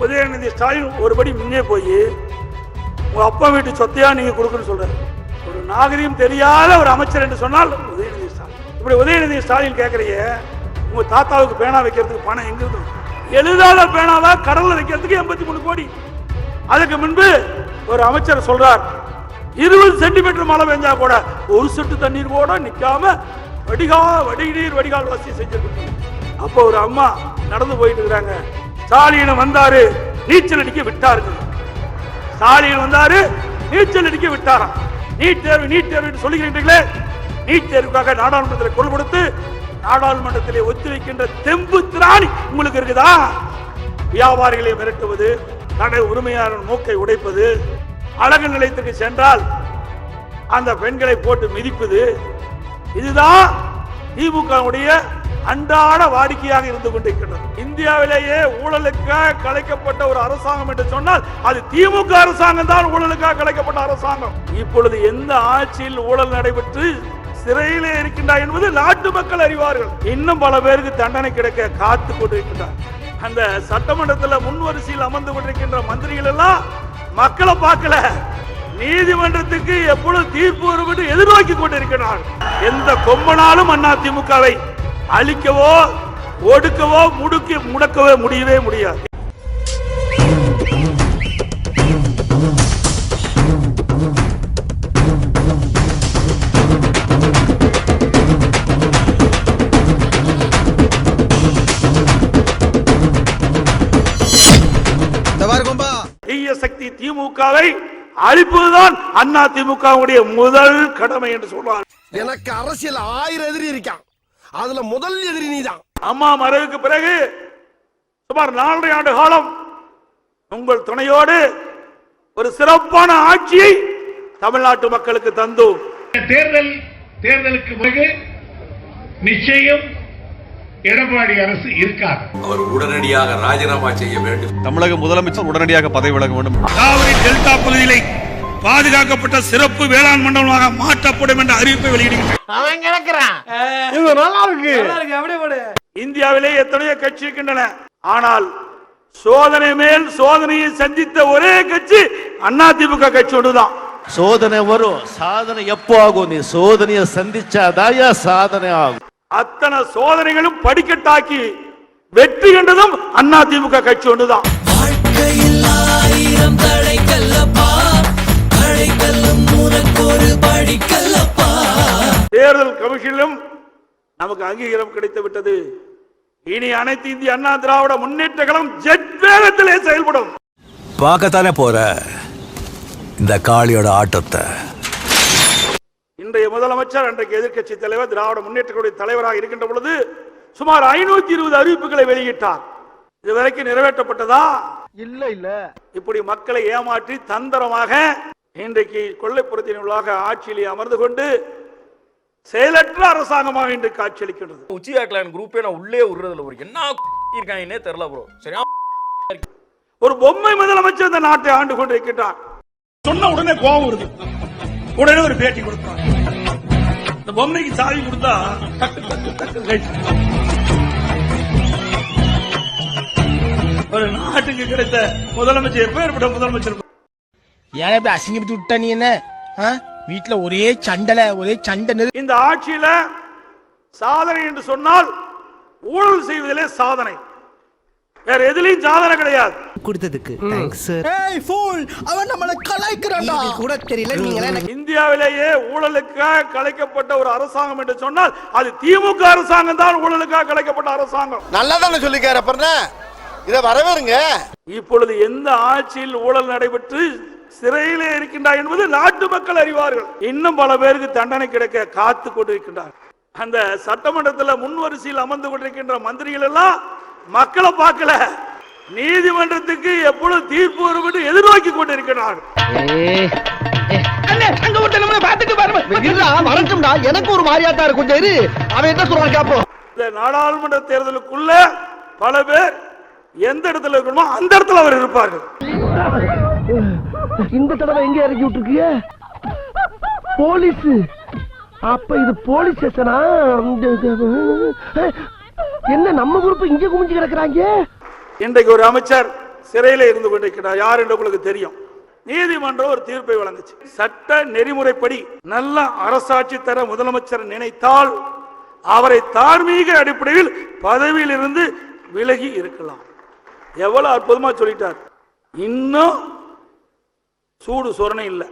உதயநிதி ஸ்டாலின் ஒருபடி முன்னே போய் உங்க அப்பா வீட்டு சொத்தையா நீங்க கொடுக்கணும்னு சொல்றாரு. ஒரு நாகரிகம் தெரியாத ஒரு அமைச்சர் என்று சொன்னால் உதயநிதி ஸ்டாலின். இப்படி உதயநிதி ஸ்டாலின் கேட்கறிய உங்க தாத்தாவுக்கு பேனா வைக்கிறதுக்கு பணம் எங்க இருந்து? எழுதாத பேனாவா கடல்ல வைக்கிறதுக்கு 83 கோடி. அதுக்கு முன்பு ஒரு அமைச்சர் சொல்றார் 20 சென்டிமீட்டர் மழை பெஞ்சா கூட ஒரு சொட்டு தண்ணீர் கூட நிக்காம வடிகால் வசதி செஞ்சிருக்கு. அப்போ ஒரு அம்மா நடந்து போயிட்டு இருக்காங்க. ஸ்டாலின் வந்தாரு நீச்சல் அடிக்க விட்டார்கள். ஸ்டாலின் வந்தாரு நீச்சல் அடிக்க விட்டாராம். நீட் தேர்வு சொல்லுகிறீர்களே, நீட் தேர்வுக்காக நாடாளுமன்றத்தில் குரல் கொடுத்து நாடாளுமன்றத்திலே ஒத்துழைக்கின்ற தெம்பு திராணி உங்களுக்கு இருக்குதா? வியாபாரிகளை மிரட்டுவது, கடை உரிமையாளர் மூக்கை உடைப்பது, அழகு நிலையத்துக்கு சென்றால் அந்த பெண்களை போட்டு மிதிப்பது, இதுதான் திமுகவுடைய அன்றாட வாடிக்கையாக இருந்து கொண்டிருக்கிறது. இந்தியாவிலேயே ஊழலுக்காக கலைக்கப்பட்ட ஒரு அரசாங்கம் என்று சொன்னால் அது திமுக அரசாங்கம் தான். ஊழலுக்காக கலைக்கப்பட்ட அரசாங்கம். இப்பொழுது எந்த ஆட்சியில் ஊழல் நடைபெற்று சிறையிலே இருக்கின்றார் என்பது நாட்டு மக்கள் அறிவார்கள். இன்னும் பல பேருக்கு தண்டனை கிடைக்க காத்து கொண்டிருக்கின்றார். அந்த சட்டமன்றத்தில் முன்வரிசையில் அமர்ந்து கொண்டிருக்கின்ற மந்திரிகள் எல்லாம் மக்களை பார்க்கல, நீதிமன்றத்துக்கு எப்பொழுது தீர்ப்பு வரும் எதிர்நோக்கி கொண்டிருக்கிறார். எந்த கொம்பனாலும் அதிமுகவை அழிக்கவோ ஒடுக்கவோ முடக்கவோ முடியவே முடியாது. தீய சக்தி திமுகவை அழிப்பதுதான் அண்ணா திமுகவுடைய முதல் கடமை என்று சொல்வார். எனக்கு அரசியல் 1000 எதிரி இருக்கான், அதுல முதல் எதிரி நீதான். அம்மா மறைவுக்கு பிறகு சுமார் 4.5 ஆண்டு காலம் உங்கள் துணையோடு ஒரு சிறப்பான ஆட்சியை தமிழ்நாட்டு மக்களுக்கு தந்தோம். தேர்தலுக்கு பிறகு நிச்சயம் எடப்பாடி அரசு இருக்காது. அவர் உடனடியாக ராஜினாமா செய்ய வேண்டும். தமிழக முதலமைச்சர் உடனடியாக பதவி விலக வேண்டும். காவிரி டெல்டா பகுதியிலே பாதுகாக்கப்பட்ட சிறப்பு வேளாண் மண்டலமாக மாற்றப்படும் என்ற அறிவிப்பை வெளியிடுகிறார். இந்தியாவிலே எத்தனையோ கட்சி இருக்கின்றன, ஆனால் சோதனை மேல் சோதனையை சந்தித்த ஒரே கட்சி அதிமுக கட்சி ஒன்றுதான். சோதனை வரும், சாதனை எப்போ ஆகும்? நீ சோதனையை சந்திச்சாதாயா சாதனை ஆகும். அத்தனை சோதனைகளும் படிக்கட்டாக்கி வெற்றி கண்டதும் அதிமுக கட்சி ஒன்றுதான். தேர்தல் கமிஷனிலும் நமக்கு அங்கீகாரம் கிடைத்து விட்டது. இனி அனைத்து இந்திய அண்ணா திராவிட முன்னேற்ற கழகம் ஜெட் வேகத்திலே செயல்படும். பார்க்கத்தானே போற இந்த காளியோட ஆட்டத்தை. இன்றைய முதலமைச்சர், அன்றைக்கு எதிர்க்கட்சி தலைவர், திராவிட முன்னேற்ற கழக தலைவராக இருக்கின்ற பொழுது சுமார் 520 அறிவிப்புகளை வெளியிட்டார். இதுவரைக்கும் நிறைவேற்றப்பட்டதா? இல்ல. இப்படி மக்களை ஏமாற்றி தந்திரமாக இன்றைக்கு கொள்ளைப்புறத்தின் உள்ளாக ஆட்சியிலே அமர்ந்து கொண்டு செயலற்ற அரசாங்கமாக இன்று காட்சியளிக்கின்றது. உச்சியாக்கலான் குரூப்பே நான் உள்ளே விடுறதுல ஒரு என்ன இருக்கானே தெரியல ப்ரோ. சரியா, ஒரு பொம்மை முதலமைச்சர் இந்த நாட்டை ஆண்டு கொண்டு இருக்கின்றார். சொன்ன உடனே கோபம் வருது, உடனே ஒரு பேட்டி கொடுத்தார். இந்த பொம்மைக்கு சாவி கொடுத்தா ஒரு நாட்டுக்கு கிடைத்த முதலமைச்சர் எப்பேற்பட்ட முதலமைச்சர்? ஏன் இப்படி அசிங்கப்பட்டு விட்ட நீ? என்ன வீட்டுல ஒரே சண்டை. இந்த ஆட்சியில சாதனை என்று சொன்னால் ஊழல் செய்வதிலே சாதனை, வேற எதிலையும் சாதனை கிடையாது. கொடுத்ததுக்கு தேங்க்ஸ். அவன் நம்மளை கலாய்க்கிறான்டா. கூட தெரியல நீங்க. இந்தியாவிலேயே ஊழலுக்காக கலைக்கப்பட்ட ஒரு அரசாங்கம் என்று சொன்னால் அது திமுக அரசாங்கம் தான். ஊழலுக்காக கலைக்கப்பட்ட அரசாங்கம். நல்லதானே சொல்லிக்கார அப்புறம் இத வரவேறுங்க. இப்பொழுது எந்த ஆட்சியில் ஊழல் நடைபெற்று சிறையிலே இருக்கின்றார் என்பது நாட்டு மக்கள் அறிவார்கள். இன்னும் பல பேருக்கு தண்டனை கிடைக்க காத்து கொண்டிருக்கின்றார். அந்த சட்டமன்றத்தில் முன்வரிசையில் அமர்ந்து கொண்டிருக்கின்ற மந்திரிகள் எல்லாம் மக்களை பார்க்கல, நீதிமன்றத்துக்கு எப்பொழுது தீர்ப்பு வரும் எதிர்நோக்கி கொண்டிருக்கிறார். எனக்கு ஒரு மாதிரியாத்தா இருக்கும். அவன் என்ன சொல்றான் கேப்போம். இந்த நாடாளுமன்ற தேர்தலுக்குள்ள பல பேர் எந்த இடத்துல இருக்கணுமோ அந்த இடத்துல அவர் இருப்பார்கள். இந்த தடவை எங்க இறக்கி விட்டுருக்கிய போலீஸ்? அப்ப இது போலீஸ் ஸ்டேஷனா? என்ன நம்ம குரூப் இங்க குமிஞ்சு கிடக்குறாங்க? இன்றைக்கு ஒரு அமைச்சர் சிறையில் இருந்து கொண்டிருக்கிறார். யார் என்று உங்களுக்கு தெரியும். நீதிமன்றம் ஒரு தீர்ப்பை வழங்குச்சு. சட்ட நெறிமுறைப்படி நல்ல அரசாட்சி தர முதலமைச்சர் நினைத்தால் அவரை தார்மீக அடிப்படையில் பதவியில் இருந்து விலகி இருக்கலாம். எவ்வளவு அற்புதமா சொல்லிட்டார். இன்னும் சூடு சொரணை இல்லை.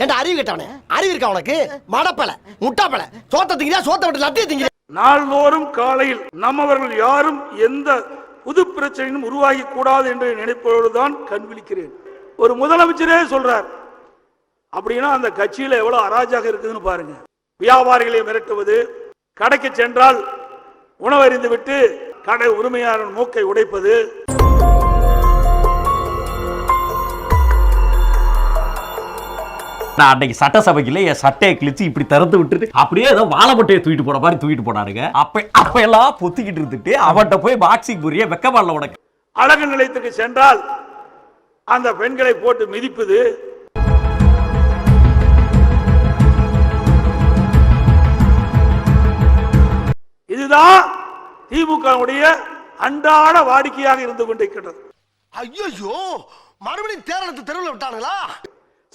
ஏன்டா அறிவு கேட்டவனே, அறிவு இருக்கா உனக்கு? மடப்பல முட்டாப்பல சோத்த திங்கிறியா, சோத்த விட்டு லட்டிய திங்கிறியா? நாள்தோறும் காலையில் நம்மவர்கள் யாரும் எந்த புது பிரச்சனையும் உருவாகி கூடாது என்று நினைப்பவர்தான் கண் விழிக்கிறேன். ஒரு முதலமைச்சரே சொல்றார். அப்படின்னா அந்த கட்சியில எவ்வளவு அராஜகம் இருக்குதுன்னு பாருங்க. வியாபாரிகளை மிரட்டுவது, கடைக்கு சென்றால் உணவறிந்து விட்டு கடை உரிமையாளர் மூக்கை உடைப்பது, நான் அன்னைக்கு சட்டசபைக்குள்ள என் சட்டையை கிழிச்சு இப்படி திறந்து விட்டுட்டு அப்படியே ஏதோ வாழைப்பட்டையை தூக்கிட்டு போன மாதிரி தூக்கிட்டு போனாருங்க. அப்ப எல்லாம் பொத்திக்கிட்டு இருந்துட்டு அவன்கிட்ட போய் பாக்ஸிங் புரிய வெக்கமாடல உனக்கு. அழகு நிலையத்துக்கு சென்றால் அந்த பெண்களை போட்டு மிதிப்பது, இதுதான் திமுகவுடைய அன்றாட வாடிக்கையாக இருந்து கொண்டிருக்கிறது. ஐயோ, மறுபடியும் தேர்தலுக்கு தெருவில் விட்டானுங்களா?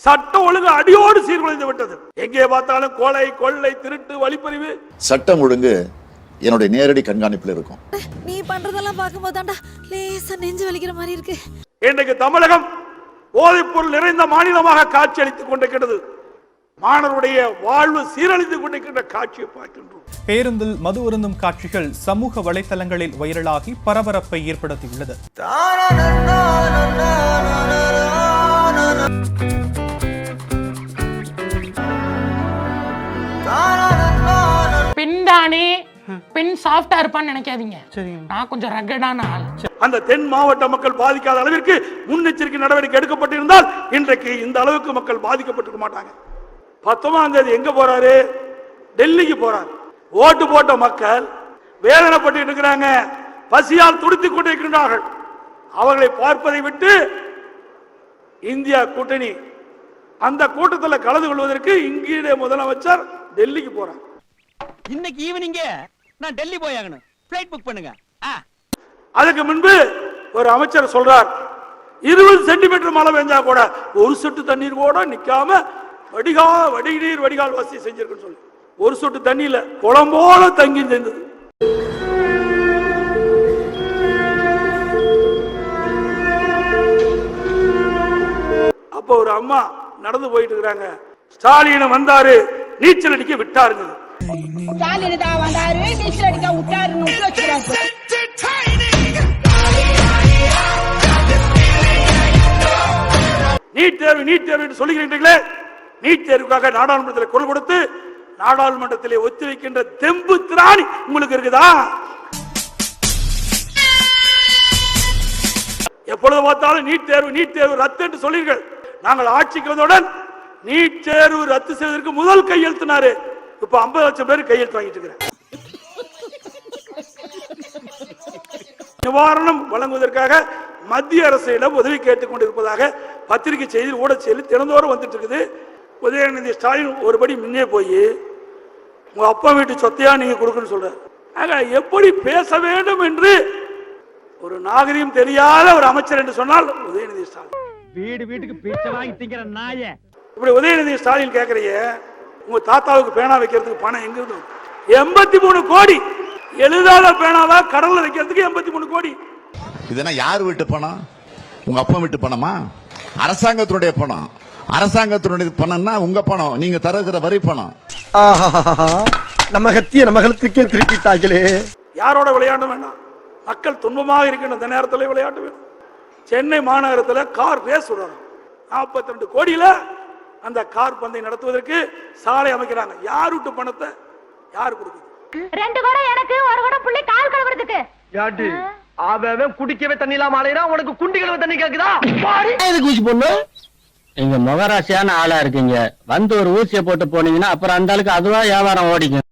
சட்ட ஒழுங்கு அடியோடு சீர்குலைந்து விட்டது. எங்கே பார்த்தாலும் கொலை, கொள்ளை, திருட்டு, வழிப்பறிவு. சட்டம் ஒழுங்கு என்னுடைய நேரடி கண்காணிப்பில் இருக்கும். நீ பண்றதெல்லாம் பார்க்கும்போது தாண்டா லேசா நெஞ்சு வலிக்கிற மாதிரி இருக்கு. இன்றைக்கு தமிழகம் போதைப் பொருள் நிறைந்த மாநிலமாக காட்சி அளித்துக் கொண்டிருக்கிறது. மாணவருடைய வாழ்வு சீரழித்துக் கொண்டிருக்கின்ற காட்சியை பார்க்கின்றோம். பேருந்தில் மது அருந்தும் காட்சிகள் சமூக வலைதளங்களில் வைரலாகி பரபரப்பை ஏற்படுத்தியுள்ளது. பெண் தானே, பெண் சாஃப்டா இருப்பான்னு நினைக்காதீங்க. நான் கொஞ்சம் ரகடான ஆள். அந்த தென் மாவட்ட மக்கள் பாதிக்காத அளவிற்கு முன்னெச்சரிக்கை நடவடிக்கை எடுக்கப்பட்டிருந்தால் இன்றைக்கு இந்த அளவுக்கு மக்கள் பாதிக்கப்பட்டிருக்க மாட்டாங்க. 19ஆம் தேதி எங்க போறாரு? டெல்லிக்கு போறாரு. ஓட்டு போட்ட மக்கள் வேதனைப்பட்டு இருக்கிறாங்க, பசியால் துடித்துக் கொண்டிருக்கின்றார்கள். அவர்களை பார்ப்பதை விட்டு இந்தியா கூட்டணி அந்த கூட்டத்தில் கலந்து கொள்வதற்கு இங்கிருந்த முதலமைச்சர் டெல்லிக்கு போறார். இன்னைக்கு ஈவினிங் நான் டெல்லி போயாகணும். ஃளைட் புக் பண்ணுங்க. அதுக்கு முன்பு ஒரு அமைச்சர் சொல்றார், 20 சென்டிமீட்டர் மழை பெஞ்சா கூட ஒரு சொட்டு தண்ணீர் கூட நிக்காம வடிகால் வசதி செஞ்சிருக்குன்னு சொல்லி, ஒரு சொட்டு தண்ணியில குளம்போல தங்கி செஞ்சது. அப்ப ஒரு அம்மா நடந்து போயிட்டு இருக்காங்க. ஸ்டாலின் வந்தாரு, நீச்சல் அடிக்க விட்டாருங்க. நீட் தேர்வு சொல்லுகிறீர்களே, நீட் தேர்வுக்காக நாடாளுமன்றத்தில் குரல் கொடுத்து நாடாளுமன்றத்திலே ஒத்திவைக்கின்ற தெம்பு திராணி உங்களுக்கு இருக்குதா? எப்பொழுது பார்த்தாலும் நீட் தேர்வு ரத்து என்று சொல்லுங்கள். நாங்கள் ஆட்சிக்கு வந்தவுடன் நீட் தேர்வு ரத்து செய்வதற்கு முதல் கையெழுத்தினாரு. இப்ப 50 லட்சம் பேர் கையெழுத்து வாங்கிட்டு இருக்கிறார். நிவாரணம் வழங்குவதற்காக மத்திய அரசிடம் உதவி கேட்டுக் கொண்டிருப்பதாக பத்திரிகை செய்தி, ஊடக செய்தி தினந்தோறும் வந்துட்டு இருக்குது. உதயநிதி ஸ்டாலின் ஒருபடி முன்னே போய் உங்க அப்பா வீட்டு சொத்தையா நீங்க கொடுக்கணும்னு சொல்றாரு. எப்படி பேச வேண்டும் என்று ஒரு நாகரிகம் தெரியாத ஒரு அமைச்சர் என்று சொன்னால் உதயநிதி ஸ்டாலின். வீட்டுக்கு பிச்சை வாங்கி திங்கிற நாய. இப்படி உதயநிதி ஸ்டாலின் கேட்கறிய, உங்க தாத்தாவுக்கு பேனா வைக்கிறதுக்கு பணம் எங்க இருந்து? 83 கோடி. எழுதாத பேனாவா கடல்ல வைக்கிறதுக்கு 83 கோடி. இதெல்லாம் யார் வீட்டு பணம்? உங்க அப்பா வீட்டு பணமா? அரசாங்கத்தினுடைய பணம். அரசாங்கத்தினுடைய பணம்னா உங்க பணம், நீங்க தருகிற வரி பணம். நம்ம கத்திய நம்ம கழுத்துக்கே திருப்பிட்டாங்களே. யாரோட விளையாட வேண்டாம். மக்கள் துன்பமாக இருக்கின்ற அந்த நேரத்தில் விளையாட வேண்டும். சென்னை மாநகரத்தில் கார் ரேஸ் விடுறாங்க. 42 கோடியில அந்த கார் பந்தை நடத்துவதற்கு சாலை அமைக்கிறாங்க. யார் விட்டு பணத்தை யார் கொடுக்குது? 2 குடம் எனக்கு, 1 குடம் புள்ளி கால் கழுவுறதுக்கு. யாட்டு அவன் குடிக்கவே தண்ணி இல்லாம அலையறா, உனக்கு குண்டி கழுவ தண்ணி கேக்குதா? எதுக்கு ஊசி போடணும்? நீங்க முகராசியான ஆளா இருக்கீங்க. வந்து ஒரு ஊசியை போட்டு போனீங்கன்னா அப்புறம் அந்த ஆளுக்கு அதுவா வியாபாரம் ஓடிக்கும்.